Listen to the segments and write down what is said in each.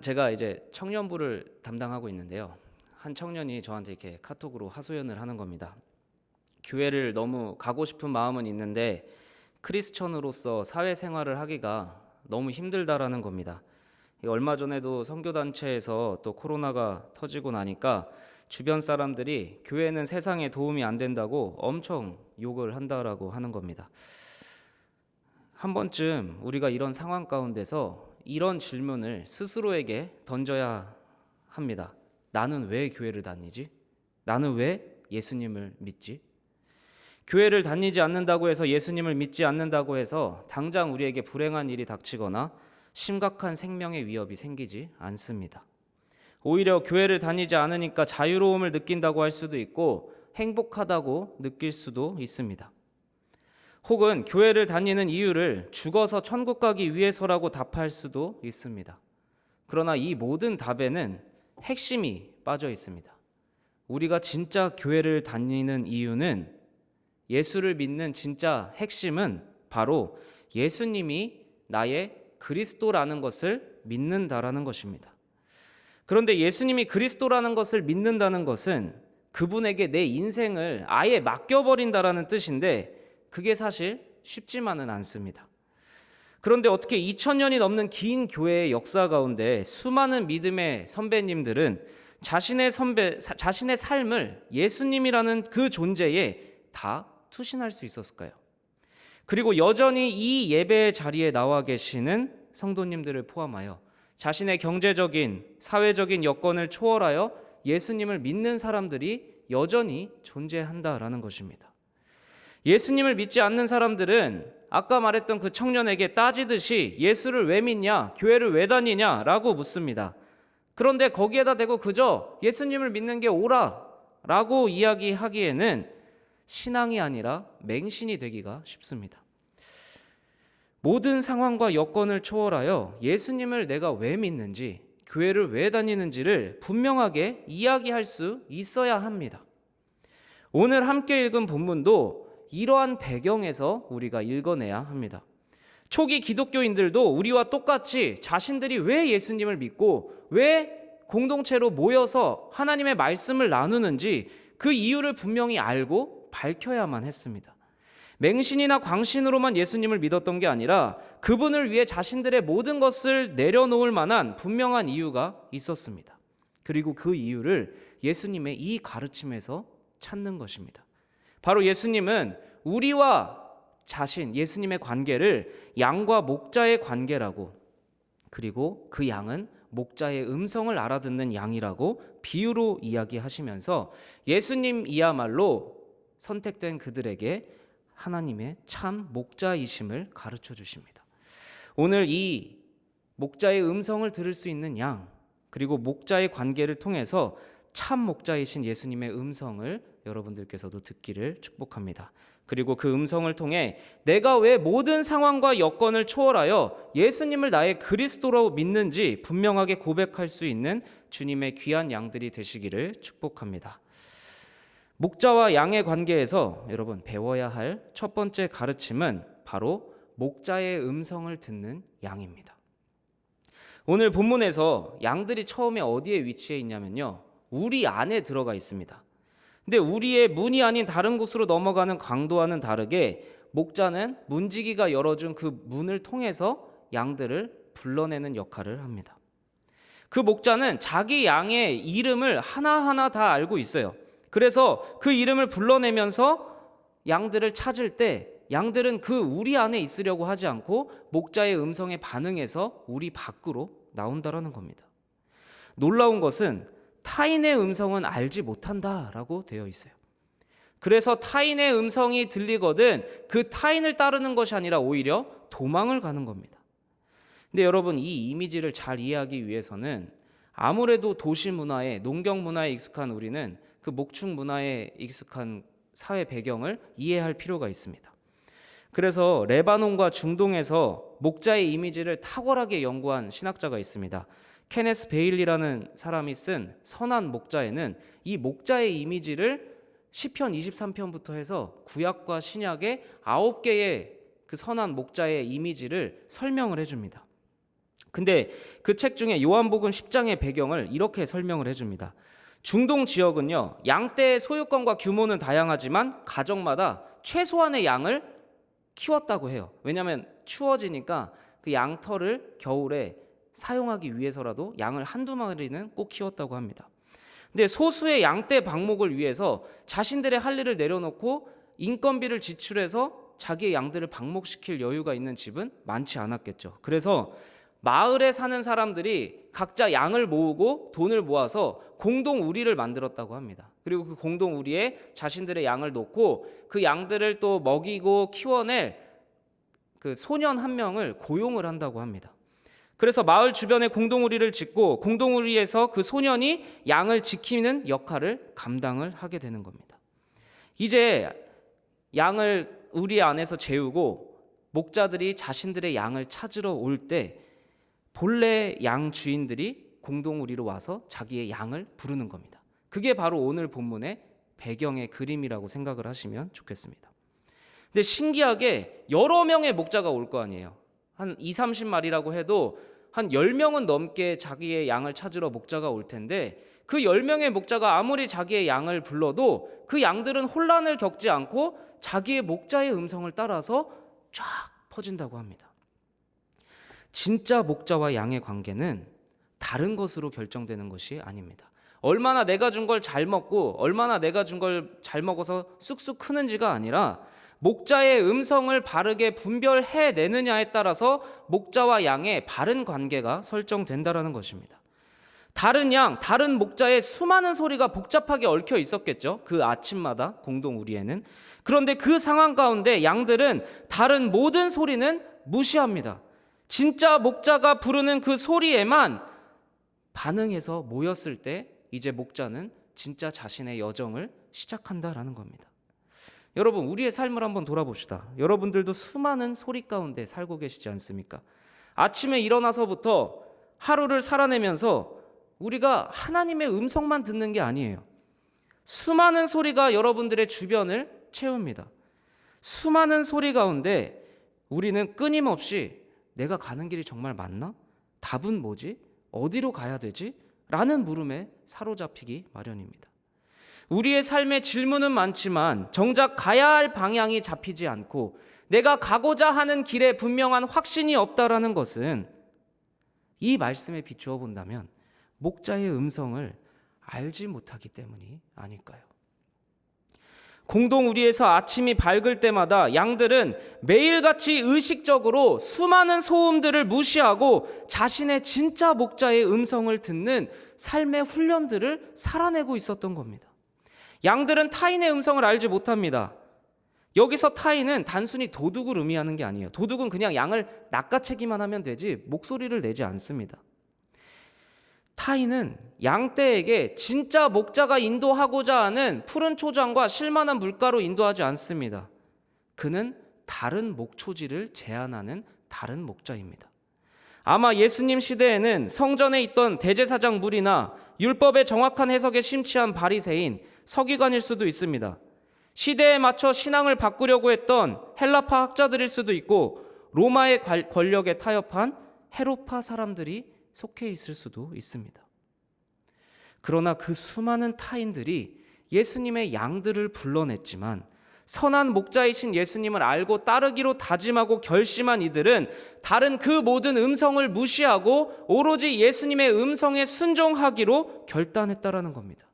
제가 이제 청년부를 담당하고 있는데요. 한 청년이 저한테 이렇게 카톡으로 하소연을 하는 겁니다. 교회를 너무 가고 싶은 마음은 있는데 크리스천으로서 사회생활을 하기가 너무 힘들다라는 겁니다. 얼마 전에도 선교단체에서 또 코로나가 터지고 나니까 주변 사람들이 교회는 세상에 도움이 안 된다고 엄청 욕을 한다라고 하는 겁니다. 한 번쯤 우리가 이런 상황 가운데서 이런 질문을 스스로에게 던져야 합니다. 나는 왜 교회를 다니지? 나는 왜 예수님을 믿지? 교회를 다니지 않는다고 해서, 예수님을 믿지 않는다고 해서 당장 우리에게 불행한 일이 닥치거나 심각한 생명의 위협이 생기지 않습니다. 오히려 교회를 다니지 않으니까 자유로움을 느낀다고 할 수도 있고 행복하다고 느낄 수도 있습니다. 혹은 교회를 다니는 이유를 죽어서 천국 가기 위해서라고 답할 수도 있습니다. 그러나 이 모든 답에는 핵심이 빠져 있습니다. 우리가 진짜 교회를 다니는 이유는, 예수를 믿는 진짜 핵심은 바로 예수님이 나의 그리스도라는 것을 믿는다라는 것입니다. 그런데 예수님이 그리스도라는 것을 믿는다는 것은 그분에게 내 인생을 아예 맡겨버린다라는 뜻인데, 그게 사실 쉽지만은 않습니다. 그런데 어떻게 2000년이 넘는 긴 교회의 역사 가운데 수많은 믿음의 선배님들은 자신의 삶을 예수님이라는 그 존재에 다 투신할 수 있었을까요? 그리고 여전히 이 예배의 자리에 나와 계시는 성도님들을 포함하여 자신의 경제적인, 사회적인 여건을 초월하여 예수님을 믿는 사람들이 여전히 존재한다라는 것입니다. 예수님을 믿지 않는 사람들은 아까 말했던 그 청년에게 따지듯이 예수를 왜 믿냐, 교회를 왜 다니냐라고 묻습니다. 그런데 거기에다 대고 그저 예수님을 믿는 게 옳아라고 이야기하기에는 신앙이 아니라 맹신이 되기가 쉽습니다. 모든 상황과 여건을 초월하여 예수님을 내가 왜 믿는지, 교회를 왜 다니는지를 분명하게 이야기할 수 있어야 합니다. 오늘 함께 읽은 본문도 이러한 배경에서 우리가 읽어내야 합니다. 초기 기독교인들도 우리와 똑같이 자신들이 왜 예수님을 믿고 왜 공동체로 모여서 하나님의 말씀을 나누는지 그 이유를 분명히 알고 밝혀야만 했습니다. 맹신이나 광신으로만 예수님을 믿었던 게 아니라 그분을 위해 자신들의 모든 것을 내려놓을 만한 분명한 이유가 있었습니다. 그리고 그 이유를 예수님의 이 가르침에서 찾는 것입니다. 바로 예수님은 우리와 자신, 예수님의 관계를 양과 목자의 관계라고, 그리고 그 양은 목자의 음성을 알아듣는 양이라고 비유로 이야기하시면서 예수님이야말로 선택된 그들에게 하나님의 참 목자이심을 가르쳐 주십니다. 오늘 이 목자의 음성을 들을 수 있는 양, 그리고 목자의 관계를 통해서 참 목자이신 예수님의 음성을 여러분들께서도 듣기를 축복합니다. 그리고 그 음성을 통해 내가 왜 모든 상황과 여건을 초월하여 예수님을 나의 그리스도로 믿는지 분명하게 고백할 수 있는 주님의 귀한 양들이 되시기를 축복합니다. 목자와 양의 관계에서 여러분 배워야 할 첫 번째 가르침은 바로 목자의 음성을 듣는 양입니다. 오늘 본문에서 양들이 처음에 어디에 위치해 있냐면요, 우리 안에 들어가 있습니다. 근데 우리의 문이 아닌 다른 곳으로 넘어가는 강도와는 다르게 목자는 문지기가 열어준 그 문을 통해서 양들을 불러내는 역할을 합니다. 그 목자는 자기 양의 이름을 하나하나 다 알고 있어요. 그래서 그 이름을 불러내면서 양들을 찾을 때 양들은 그 우리 안에 있으려고 하지 않고 목자의 음성에 반응해서 우리 밖으로 나온다라는 겁니다. 놀라운 것은 타인의 음성은 알지 못한다라고 되어 있어요. 그래서 타인의 음성이 들리거든 그 타인을 따르는 것이 아니라 오히려 도망을 가는 겁니다. 근데 여러분, 이 이미지를 잘 이해하기 위해서는 아무래도 도시 문화에, 농경 문화에 익숙한 우리는 그 목축 문화에 익숙한 사회 배경을 이해할 필요가 있습니다. 그래서 레바논과 중동에서 목자의 이미지를 탁월하게 연구한 신학자가 있습니다. 케네스 베일리라는 사람이 쓴 선한 목자에는 이 목자의 이미지를 시편 23편부터 해서 구약과 신약의 9개의 그 선한 목자의 이미지를 설명을 해줍니다. 근데 그 책 중에 요한복음 10장의 배경을 이렇게 설명을 해줍니다. 중동 지역은요, 양떼의 소유권과 규모는 다양하지만 가정마다 최소한의 양을 키웠다고 해요. 왜냐하면 추워지니까 그 양털을 겨울에 사용하기 위해서라도 양을 한두 마리는 꼭 키웠다고 합니다. 근데 소수의 양떼 방목을 위해서 자신들의 할 일을 내려놓고 인건비를 지출해서 자기의 양들을 방목시킬 여유가 있는 집은 많지 않았겠죠. 그래서 마을에 사는 사람들이 각자 양을 모으고 돈을 모아서 공동 우리를 만들었다고 합니다. 그리고 그 공동 우리에 자신들의 양을 놓고 그 양들을 또 먹이고 키워낼 그 소년 한 명을 고용을 한다고 합니다. 그래서 마을 주변에 공동 우리를 짓고 공동 우리에서 그 소년이 양을 지키는 역할을 감당을 하게 되는 겁니다. 이제 양을 우리 안에서 재우고 목자들이 자신들의 양을 찾으러 올 때 본래 양 주인들이 공동 우리로 와서 자기의 양을 부르는 겁니다. 그게 바로 오늘 본문의 배경의 그림이라고 생각을 하시면 좋겠습니다. 근데 신기하게 여러 명의 목자가 올 거 아니에요. 한 20-30마리라고 해도 한 10명은 넘게 자기의 양을 찾으러 목자가 올 텐데 그 10명의 목자가 아무리 자기의 양을 불러도 그 양들은 혼란을 겪지 않고 자기의 목자의 음성을 따라서 쫙 퍼진다고 합니다. 진짜 목자와 양의 관계는 다른 것으로 결정되는 것이 아닙니다. 얼마나 내가 준 걸 잘 먹고 얼마나 내가 준 걸 잘 먹어서 쑥쑥 크는지가 아니라 목자의 음성을 바르게 분별해내느냐에 따라서 목자와 양의 바른 관계가 설정된다라는 것입니다. 다른 양, 다른 목자의 수많은 소리가 복잡하게 얽혀 있었겠죠. 그 아침마다 공동 우리에는. 그런데 그 상황 가운데 양들은 다른 모든 소리는 무시합니다. 진짜 목자가 부르는 그 소리에만 반응해서 모였을 때 이제 목자는 진짜 자신의 여정을 시작한다라는 겁니다. 여러분, 우리의 삶을 한번 돌아봅시다. 여러분들도 수많은 소리 가운데 살고 계시지 않습니까? 아침에 일어나서부터 하루를 살아내면서 우리가 하나님의 음성만 듣는 게 아니에요. 수많은 소리가 여러분들의 주변을 채웁니다. 수많은 소리 가운데 우리는 끊임없이 내가 가는 길이 정말 맞나? 답은 뭐지? 어디로 가야 되지? 라는 물음에 사로잡히기 마련입니다. 우리의 삶의 질문은 많지만 정작 가야 할 방향이 잡히지 않고 내가 가고자 하는 길에 분명한 확신이 없다라는 것은 이 말씀에 비추어 본다면 목자의 음성을 알지 못하기 때문이 아닐까요? 공동 우리에서 아침이 밝을 때마다 양들은 매일같이 의식적으로 수많은 소음들을 무시하고 자신의 진짜 목자의 음성을 듣는 삶의 훈련들을 살아내고 있었던 겁니다. 양들은 타인의 음성을 알지 못합니다. 여기서 타인은 단순히 도둑을 의미하는 게 아니에요. 도둑은 그냥 양을 낚아채기만 하면 되지 목소리를 내지 않습니다. 타인은 양떼에게 진짜 목자가 인도하고자 하는 푸른 초장과 실만한 물가로 인도하지 않습니다. 그는 다른 목초지를 제안하는 다른 목자입니다. 아마 예수님 시대에는 성전에 있던 대제사장 무리나 율법의 정확한 해석에 심취한 바리새인, 서기관일 수도 있습니다. 시대에 맞춰 신앙을 바꾸려고 했던 헬라파 학자들일 수도 있고 로마의 권력에 타협한 헤로파 사람들이 속해 있을 수도 있습니다. 그러나 그 수많은 타인들이 예수님의 양들을 불러냈지만 선한 목자이신 예수님을 알고 따르기로 다짐하고 결심한 이들은 다른 그 모든 음성을 무시하고 오로지 예수님의 음성에 순종하기로 결단했다라는 겁니다.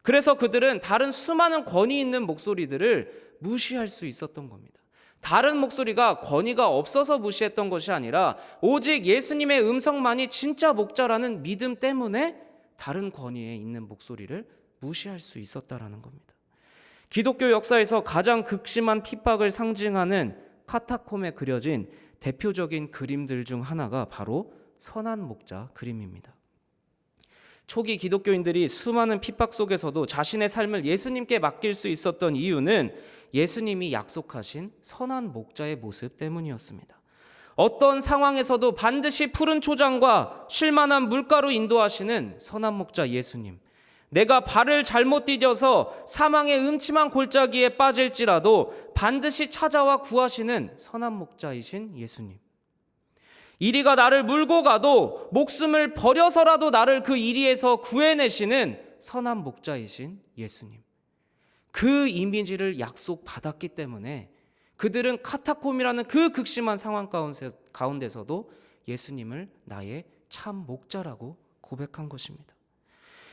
그래서 그들은 다른 수많은 권위 있는 목소리들을 무시할 수 있었던 겁니다. 다른 목소리가 권위가 없어서 무시했던 것이 아니라 오직 예수님의 음성만이 진짜 목자라는 믿음 때문에 다른 권위에 있는 목소리를 무시할 수 있었다라는 겁니다. 기독교 역사에서 가장 극심한 핍박을 상징하는 카타콤에 그려진 대표적인 그림들 중 하나가 바로 선한 목자 그림입니다. 초기 기독교인들이 수많은 핍박 속에서도 자신의 삶을 예수님께 맡길 수 있었던 이유는 예수님이 약속하신 선한 목자의 모습 때문이었습니다. 어떤 상황에서도 반드시 푸른 초장과 쉴만한 물가로 인도하시는 선한 목자 예수님. 내가 발을 잘못 디뎌서 사망의 음침한 골짜기에 빠질지라도 반드시 찾아와 구하시는 선한 목자이신 예수님. 이리가 나를 물고 가도 목숨을 버려서라도 나를 그 이리에서 구해내시는 선한 목자이신 예수님. 그 이미지를 약속받았기 때문에 그들은 카타콤이라는 그 극심한 상황 가운데서도 예수님을 나의 참 목자라고 고백한 것입니다.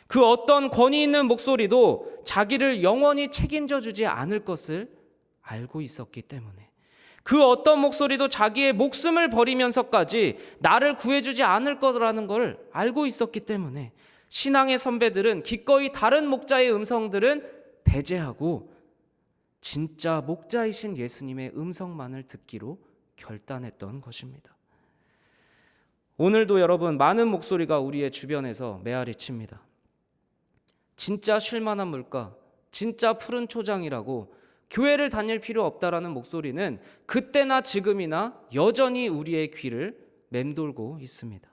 그 어떤 권위 있는 목소리도 자기를 영원히 책임져 주지 않을 것을 알고 있었기 때문에, 그 어떤 목소리도 자기의 목숨을 버리면서까지 나를 구해주지 않을 거라는 걸 알고 있었기 때문에 신앙의 선배들은 기꺼이 다른 목자의 음성들은 배제하고 진짜 목자이신 예수님의 음성만을 듣기로 결단했던 것입니다. 오늘도 여러분, 많은 목소리가 우리의 주변에서 메아리 칩니다. 진짜 쉴만한 물가, 진짜 푸른 초장이라고 교회를 다닐 필요 없다라는 목소리는 그때나 지금이나 여전히 우리의 귀를 맴돌고 있습니다.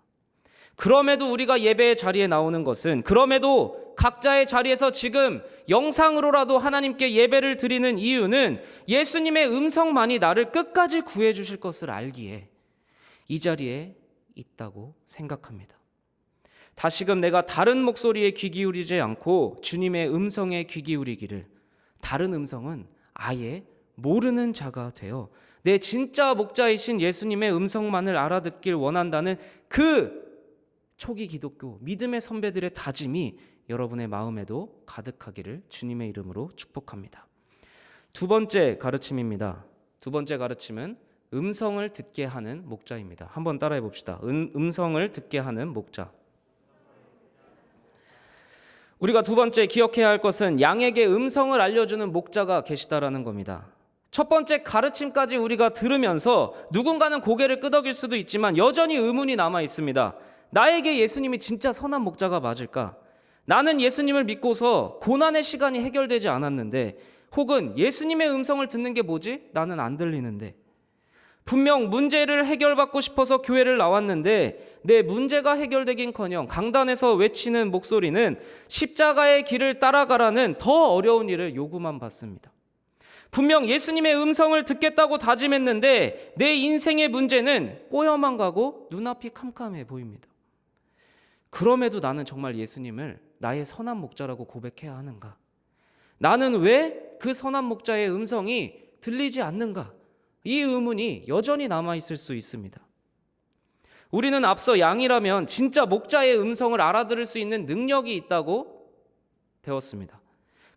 그럼에도 우리가 예배의 자리에 나오는 것은, 그럼에도 각자의 자리에서 지금 영상으로라도 하나님께 예배를 드리는 이유는 예수님의 음성만이 나를 끝까지 구해 주실 것을 알기에 이 자리에 있다고 생각합니다. 다시금 내가 다른 목소리에 귀 기울이지 않고 주님의 음성에 귀 기울이기를, 다른 음성은 아예 모르는 자가 되어 내 진짜 목자이신 예수님의 음성만을 알아듣길 원한다는 그 초기 기독교 믿음의 선배들의 다짐이 여러분의 마음에도 가득하기를 주님의 이름으로 축복합니다. 두 번째 가르침입니다. 두 번째 가르침은 음성을 듣게 하는 목자입니다. 한번 따라해 봅시다. 음성을 듣게 하는 목자. 우리가 두 번째 기억해야 할 것은 양에게 음성을 알려주는 목자가 계시다라는 겁니다. 첫 번째 가르침까지 우리가 들으면서 누군가는 고개를 끄덕일 수도 있지만 여전히 의문이 남아 있습니다. 나에게 예수님이 진짜 선한 목자가 맞을까? 나는 예수님을 믿고서 고난의 시간이 해결되지 않았는데, 혹은 예수님의 음성을 듣는 게 뭐지? 나는 안 들리는데, 분명 문제를 해결받고 싶어서 교회를 나왔는데 내 문제가 해결되긴커녕 강단에서 외치는 목소리는 십자가의 길을 따라가라는 더 어려운 일을 요구만 받습니다. 분명 예수님의 음성을 듣겠다고 다짐했는데 내 인생의 문제는 꼬여만 가고 눈앞이 캄캄해 보입니다. 그럼에도 나는 정말 예수님을 나의 선한 목자라고 고백해야 하는가? 나는 왜 그 선한 목자의 음성이 들리지 않는가? 이 의문이 여전히 남아있을 수 있습니다. 우리는 앞서 양이라면 진짜 목자의 음성을 알아들을 수 있는 능력이 있다고 배웠습니다.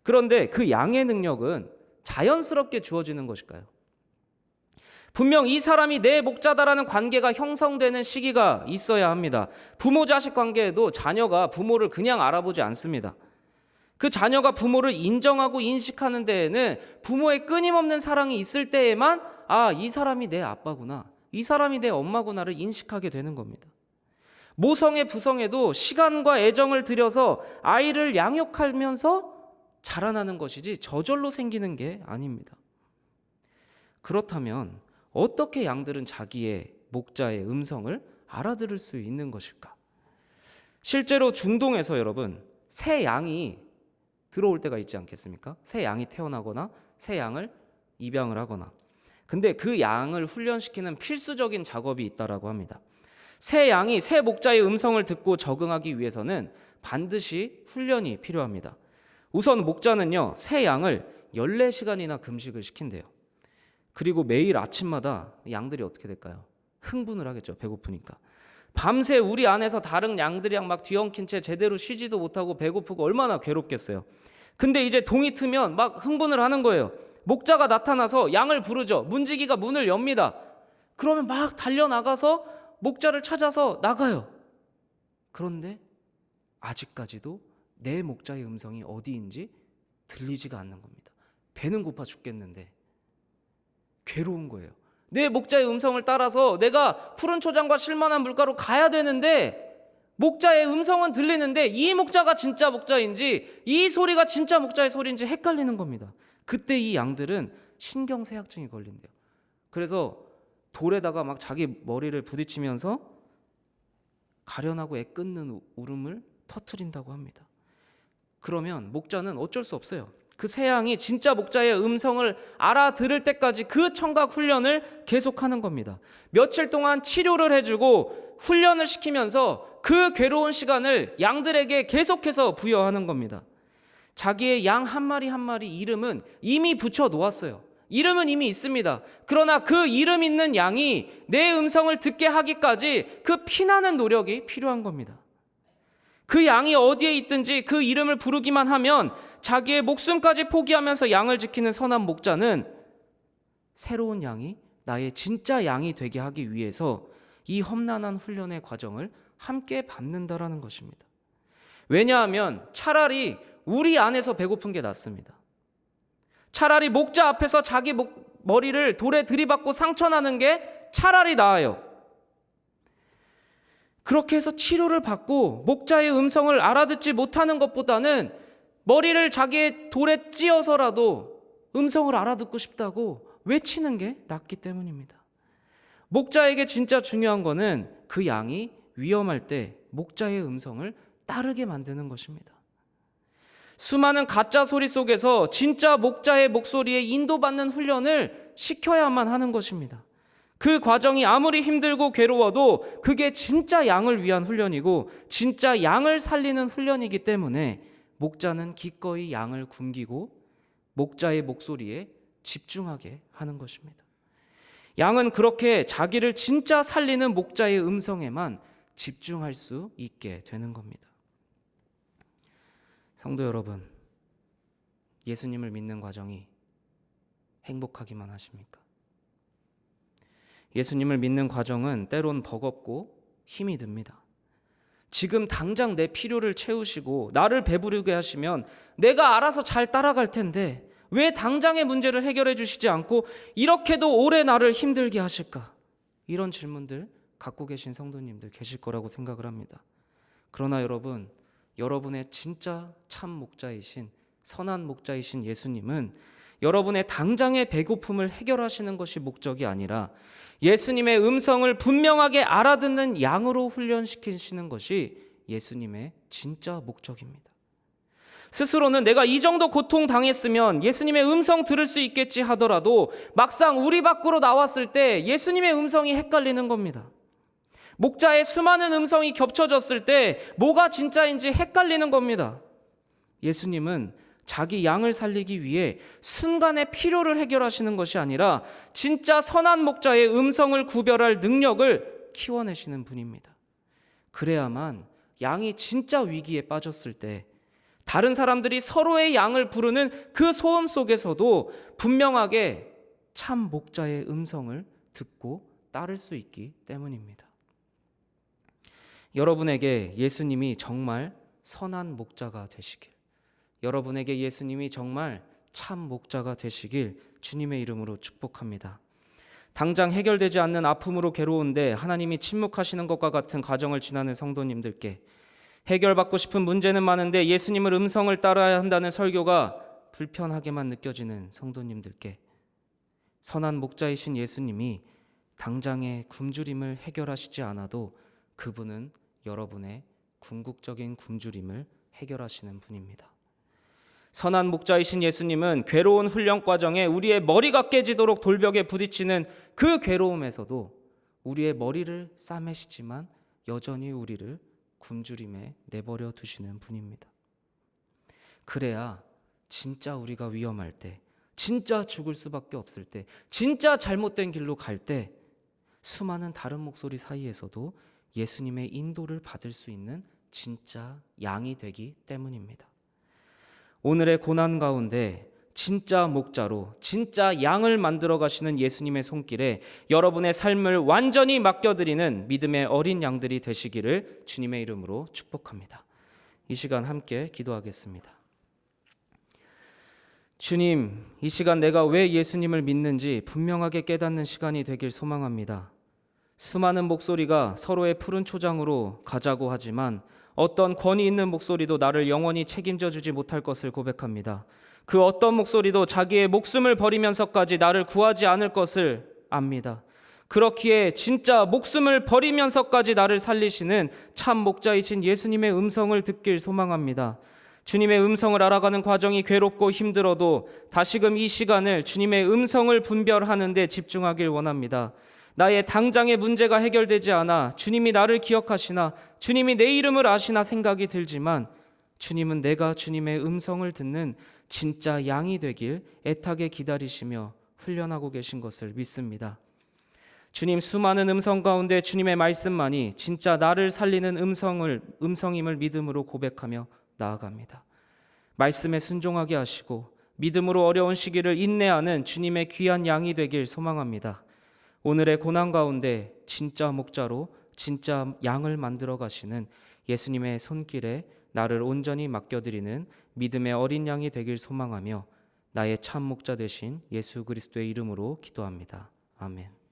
그런데 그 양의 능력은 자연스럽게 주어지는 것일까요? 분명 이 사람이 내 목자다라는 관계가 형성되는 시기가 있어야 합니다. 부모 자식 관계에도 자녀가 부모를 그냥 알아보지 않습니다. 그 자녀가 부모를 인정하고 인식하는 데에는 부모의 끊임없는 사랑이 있을 때에만 이 사람이 내 아빠구나, 이 사람이 내 엄마구나를 인식하게 되는 겁니다. 모성애 부성애도 시간과 애정을 들여서 아이를 양육하면서 자라나는 것이지 저절로 생기는 게 아닙니다. 그렇다면 어떻게 양들은 자기의 목자의 음성을 알아들을 수 있는 것일까? 실제로 중동에서 여러분, 새 양이 들어올 때가 있지 않겠습니까? 새 양이 태어나거나 새 양을 입양을 하거나. 근데 그 양을 훈련시키는 필수적인 작업이 있다라고 합니다. 새 양이 새 목자의 음성을 듣고 적응하기 위해서는 반드시 훈련이 필요합니다. 우선 목자는요, 새 양을 14시간이나 금식을 시킨대요. 그리고 매일 아침마다 양들이 어떻게 될까요? 흥분을 하겠죠. 배고프니까. 밤새 우리 안에서 다른 양들이랑 막 뒤엉킨 채 제대로 쉬지도 못하고 배고프고 얼마나 괴롭겠어요. 근데 이제 동이 트면 막 흥분을 하는 거예요. 목자가 나타나서 양을 부르죠. 문지기가 문을 엽니다. 그러면 막 달려나가서 목자를 찾아서 나가요. 그런데 아직까지도 내 목자의 음성이 어디인지 들리지가 않는 겁니다. 배는 고파 죽겠는데 괴로운 거예요. 내 목자의 음성을 따라서 내가 푸른 초장과 쉴만한 물가로 가야 되는데 목자의 음성은 들리는데 이 목자가 진짜 목자인지 이 소리가 진짜 목자의 소리인지 헷갈리는 겁니다. 그때 이 양들은 신경쇠약증이 걸린대요. 그래서 돌에다가 막 자기 머리를 부딪히면서 가련하고 애끓는 울음을 터뜨린다고 합니다. 그러면 목자는 어쩔 수 없어요. 그 새 양이 진짜 목자의 음성을 알아들을 때까지 그 청각 훈련을 계속하는 겁니다. 며칠 동안 치료를 해주고 훈련을 시키면서 그 괴로운 시간을 양들에게 계속해서 부여하는 겁니다. 자기의 양 한 마리 한 마리 이름은 이미 붙여 놓았어요. 이름은 이미 있습니다. 그러나 그 이름 있는 양이 내 음성을 듣게 하기까지 그 피나는 노력이 필요한 겁니다. 그 양이 어디에 있든지 그 이름을 부르기만 하면 자기의 목숨까지 포기하면서 양을 지키는 선한 목자는 새로운 양이 나의 진짜 양이 되게 하기 위해서 이 험난한 훈련의 과정을 함께 밟는다라는 것입니다. 왜냐하면 차라리 우리 안에서 배고픈 게 낫습니다. 차라리 목자 앞에서 자기 머리를 돌에 들이받고 상처나는 게 차라리 나아요. 그렇게 해서 치료를 받고 목자의 음성을 알아듣지 못하는 것보다는 머리를 자기의 돌에 찧어서라도 음성을 알아듣고 싶다고 외치는 게 낫기 때문입니다. 목자에게 진짜 중요한 거는 그 양이 위험할 때 목자의 음성을 따르게 만드는 것입니다. 수많은 가짜 소리 속에서 진짜 목자의 목소리에 인도받는 훈련을 시켜야만 하는 것입니다. 그 과정이 아무리 힘들고 괴로워도 그게 진짜 양을 위한 훈련이고 진짜 양을 살리는 훈련이기 때문에 목자는 기꺼이 양을 굶기고 목자의 목소리에 집중하게 하는 것입니다. 양은 그렇게 자기를 진짜 살리는 목자의 음성에만 집중할 수 있게 되는 겁니다. 성도 여러분, 예수님을 믿는 과정이 행복하기만 하십니까? 예수님을 믿는 과정은 때론 버겁고 힘이 듭니다. 지금 당장 내 필요를 채우시고 나를 배부르게 하시면 내가 알아서 잘 따라갈 텐데 왜 당장의 문제를 해결해 주시지 않고 이렇게도 오래 나를 힘들게 하실까? 이런 질문들 갖고 계신 성도님들 계실 거라고 생각을 합니다. 그러나 여러분, 여러분의 진짜 참 목자이신 선한 목자이신 예수님은 여러분의 당장의 배고픔을 해결하시는 것이 목적이 아니라 예수님의 음성을 분명하게 알아듣는 양으로 훈련시키시는 것이 예수님의 진짜 목적입니다. 스스로는 내가 이 정도 고통 당했으면 예수님의 음성 들을 수 있겠지 하더라도 막상 우리 밖으로 나왔을 때 예수님의 음성이 헷갈리는 겁니다. 목자의 수많은 음성이 겹쳐졌을 때 뭐가 진짜인지 헷갈리는 겁니다. 예수님은 자기 양을 살리기 위해 순간의 필요를 해결하시는 것이 아니라 진짜 선한 목자의 음성을 구별할 능력을 키워내시는 분입니다. 그래야만 양이 진짜 위기에 빠졌을 때 다른 사람들이 서로의 양을 부르는 그 소음 속에서도 분명하게 참 목자의 음성을 듣고 따를 수 있기 때문입니다. 여러분에게 예수님이 정말 선한 목자가 되시길, 여러분에게 예수님이 정말 참 목자가 되시길 주님의 이름으로 축복합니다. 당장 해결되지 않는 아픔으로 괴로운데 하나님이 침묵하시는 것과 같은 과정을 지나는 성도님들께 해결받고 싶은 문제는 많은데 예수님을 음성을 따라야 한다는 설교가 불편하게만 느껴지는 성도님들께 선한 목자이신 예수님이 당장의 굶주림을 해결하시지 않아도 그분은 여러분의 궁극적인 굶주림을 해결하시는 분입니다. 선한 목자이신 예수님은 괴로운 훈련 과정에 우리의 머리가 깨지도록 돌벽에 부딪히는 그 괴로움에서도 우리의 머리를 싸매시지만 여전히 우리를 굶주림에 내버려 두시는 분입니다. 그래야 진짜 우리가 위험할 때, 진짜 죽을 수밖에 없을 때, 진짜 잘못된 길로 갈 때 수많은 다른 목소리 사이에서도 예수님의 인도를 받을 수 있는 진짜 양이 되기 때문입니다. 오늘의 고난 가운데 진짜 목자로 진짜 양을 만들어 가시는 예수님의 손길에 여러분의 삶을 완전히 맡겨드리는 믿음의 어린 양들이 되시기를 주님의 이름으로 축복합니다. 이 시간 함께 기도하겠습니다. 주님, 이 시간 내가 왜 예수님을 믿는지 분명하게 깨닫는 시간이 되길 소망합니다. 수많은 목소리가 서로의 푸른 초장으로 가자고 하지만 어떤 권위 있는 목소리도 나를 영원히 책임져 주지 못할 것을 고백합니다. 그 어떤 목소리도 자기의 목숨을 버리면서까지 나를 구하지 않을 것을 압니다. 그렇기에 진짜 목숨을 버리면서까지 나를 살리시는 참 목자이신 예수님의 음성을 듣길 소망합니다. 주님의 음성을 알아가는 과정이 괴롭고 힘들어도 다시금 이 시간을 주님의 음성을 분별하는 데 집중하길 원합니다. 나의 당장의 문제가 해결되지 않아 주님이 나를 기억하시나, 주님이 내 이름을 아시나 생각이 들지만, 주님은 내가 주님의 음성을 듣는 진짜 양이 되길 애타게 기다리시며 훈련하고 계신 것을 믿습니다. 주님 수많은 음성 가운데 주님의 말씀만이 진짜 나를 살리는 음성임을 믿음으로 고백하며 나아갑니다. 말씀에 순종하게 하시고 믿음으로 어려운 시기를 인내하는 주님의 귀한 양이 되길 소망합니다. 오늘의 고난 가운데 진짜 목자로 진짜 양을 만들어 가시는 예수님의 손길에 나를 온전히 맡겨드리는 믿음의 어린 양이 되길 소망하며 나의 참 목자 되신 예수 그리스도의 이름으로 기도합니다. 아멘.